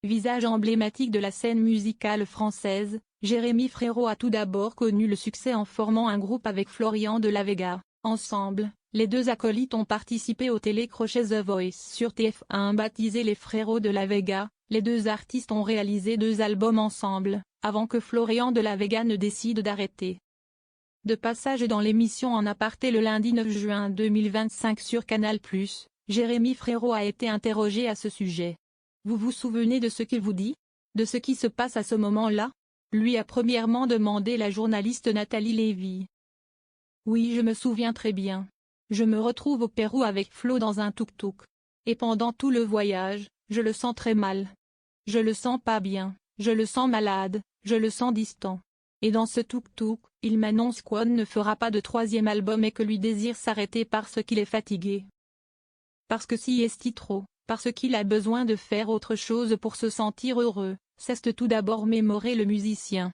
Visage emblématique de la scène musicale française, Jérémy Frérot a tout d'abord connu le succès en formant un groupe avec Florian de la Vega. Ensemble, les deux acolytes ont participé au télécrochet The Voice sur TF1 baptisé Les Frérots de la Vega. Les deux artistes ont réalisé 2 albums ensemble, avant que Florian de la Vega ne décide d'arrêter. De passage dans l'émission En aparté le lundi 9 juin 2025 sur Canal+, Jérémy Frérot a été interrogé à ce sujet. Vous vous souvenez de ce qu'il vous dit? De ce qui se passe à ce moment-là? Lui a premièrement demandé la journaliste Nathalie Lévy. Oui, je me souviens très bien. Je me retrouve au Pérou avec Flo dans un tuk-tuk. Et pendant tout le voyage, je le sens très mal. Je le sens pas bien, je le sens malade, je le sens distant. Et dans ce tuk-tuk, il m'annonce qu'on ne fera pas de 3e album et que lui désire s'arrêter parce qu'il est fatigué. Parce que si est trop, parce qu'il a besoin de faire autre chose pour se sentir heureux, cesse tout d'abord mémorer le musicien.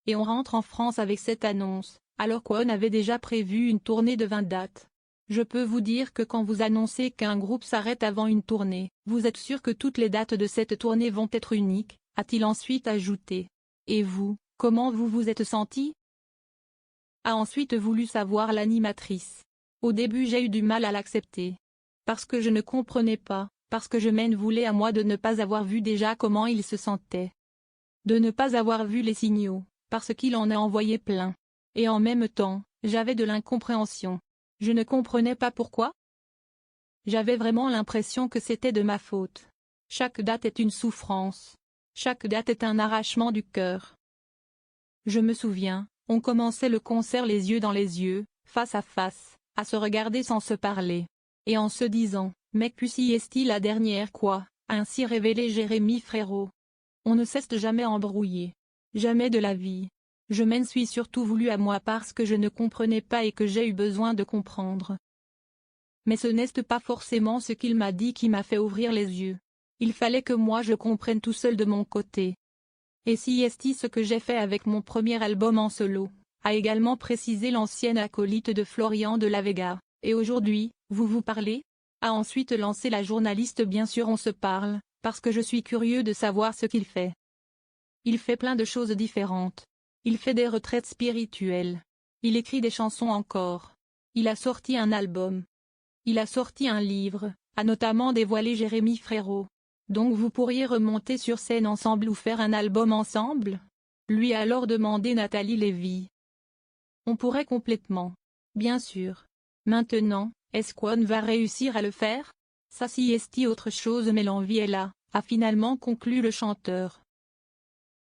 Et on rentre en France avec cette annonce, alors qu'on avait déjà prévu une tournée de 20 dates. Je peux vous dire que quand vous annoncez qu'un groupe s'arrête avant une tournée, vous êtes sûr que toutes les dates de cette tournée vont être uniques, a-t-il ensuite ajouté. Et vous, comment vous vous êtes senti? A ensuite voulu savoir l'animatrice. Au début j'ai eu du mal à l'accepter. Parce que je ne comprenais pas, parce que je m'en voulais à moi de ne pas avoir vu déjà comment il se sentait. De ne pas avoir vu les signaux, parce qu'il en a envoyé plein. Et en même temps, j'avais de l'incompréhension. Je ne comprenais pas pourquoi. J'avais vraiment l'impression que c'était de ma faute. Chaque date est une souffrance. Chaque date est un arrachement du cœur. Je me souviens, on commençait le concert les yeux dans les yeux, face à face, à se regarder sans se parler. Et en se disant, mec puis si est-il la dernière quoi, a ainsi révélé Jérémy Frérot. On ne cesse de jamais embrouiller. Jamais de la vie. Je m'en suis surtout voulu à moi parce que je ne comprenais pas et que j'ai eu besoin de comprendre. Mais ce n'est pas forcément ce qu'il m'a dit qui m'a fait ouvrir les yeux. Il fallait que moi je comprenne tout seul de mon côté. Et si est ce que j'ai fait avec mon premier album en solo, a également précisé l'ancienne acolyte de Florian de la Vega. Et aujourd'hui, vous parlez? A ensuite lancé la journaliste. Bien sûr on se parle, parce que je suis curieux de savoir ce qu'il fait. Il fait plein de choses différentes. Il fait des retraites spirituelles. Il écrit des chansons encore. Il a sorti un album. Il a sorti un livre, a notamment dévoilé Jérémy Frérot. Donc vous pourriez remonter sur scène ensemble ou faire un album ensemble? Lui a alors demandé Nathalie Lévy. On pourrait complètement. Bien sûr. Maintenant, est-ce qu'on va réussir à le faire? Ça si est autre chose mais l'envie est là, a finalement conclu le chanteur.